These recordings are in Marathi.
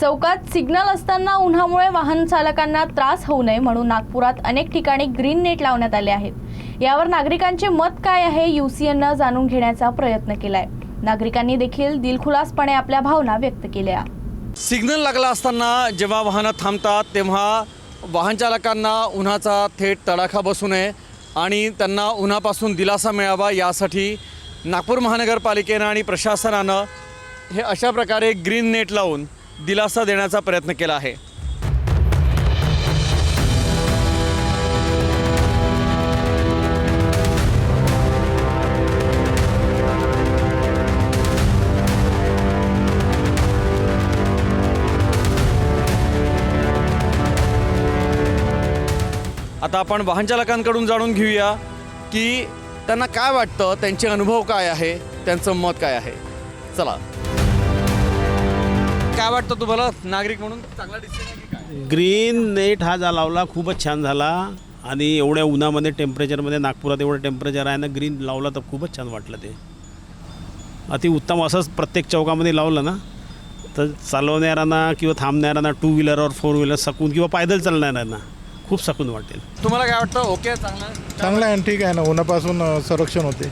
चौकात सिग्नल असताना उन्हामुळे वाहन चालकांना त्रास होऊ नये म्हणून नागपुरात अनेक ठिकाणी ग्रीन नेट लावण्यात आले आहेत। यावर नागरिकांचे मत काय आहे UCN जाणून घेण्याचा प्रयत्न केलाय। नागरिकांनी देखील दिलखुलासपणे आपल्या भावना व्यक्त केल्या। सिग्नल लागला असताना जेव्हा वाहनं थांबतात तेव्हा वाहन चालकांना उन्हाचा थेट तडाखा बसू नये आणि त्यांना उन्हापासून दिलासा मिळावा यासाठी नागपूर महानगरपालिकेनं आणि प्रशासनानं हे अशा प्रकारे ग्रीन नेट लावून दिलासा देण्याचा प्रयत्न केला आहे। आता आपण वाहन चालकांकडून जाणून घेऊया की त्यांना काय वाटतं, त्यांचे अनुभव काय आहे, त्यांचं मत काय आहे। चला, काय वाटतं तुम्हाला नागरिक म्हणून? चांगला डिसिजन आहे की काय? ग्रीन नेट हा जा लावला खूपच छान झाला आणि एवढ्या उन्हामध्ये टेम्परेचरमध्ये नागपुरात एवढं टेम्परेचर आहे ना, ग्रीन लावला तर खूपच छान वाटलं। ते अति उत्तम। असंच प्रत्येक चौकामध्ये लावलं ना तर चालवणाऱ्यांना किंवा थांबणाऱ्यांना 2 व्हीलर और 4 व्हीलर सकून किंवा पैदल चालणाऱ्यांना खूप सकून वाटेल। तुम्हाला काय वाटतं? ओके, चांगलं आहे, ठीक आहे ना, उन्हापासून संरक्षण होते।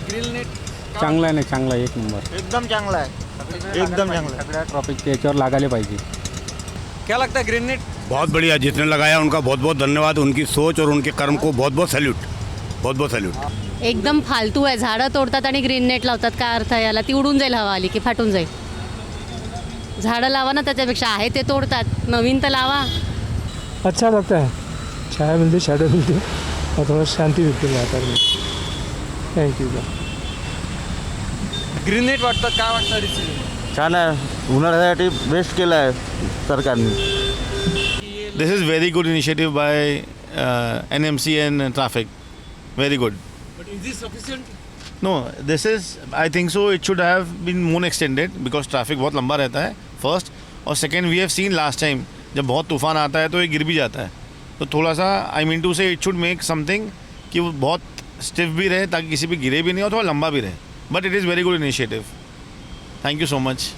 ग्रीन नेट चांगला आहे ना, चांगला आहे, एक नंबर, एकदम चांगला आहे, एकदम चांगला आहे। सगळ्या ट्रॉफिकच्या याच्यावर लागायला पाहिजे। क्या लगता है ग्रीन नेट? बहुत बढ़िया, जिसने लगाया उनका बहुत बहुत धन्यवाद। उनकी सोच और उनके कर्म को बहुत बहुत सैल्यूट, बहुत बहुत सैल्यूट। एकदम फालतू आहे, झाडं तोडतात आणि ग्रीन नेट लावतात। काय अर्थ आहे याला? ती उडून जाईल, हवा आली की फाटून जाईल। झाडं लावा ना, त्याच्यापेक्षा आहे ते तोडतात, नवीन तर लावा। अच्छा लगता है, छाया मिलती, शैडो मिलती और थोड़ा शांति मिलती है वातावरण में। Thank you. ग्रीन नेट वाटतं, काय वाटतं डिसिजन? छान आहे, उन्हाळ्यासाठी बेस्ट केलं आहे सरकारने। This is very good initiative by NMC and traffic, very good। But is this sufficient? No, this is, I think so it should have been more extended because traffic बहुत लंबा रहता है first, और second we have seen last time जब बहुत तूफान आता है तो ये गिर भी जाता है। तो थोड़ा सा I mean to say it should make something कि वो बहुत स्टिफ भी रहे ताकि किसी भी गिरे भी नहीं और थोड़ा लंबा भी रहे। But it is very good initiative. Thank you so much.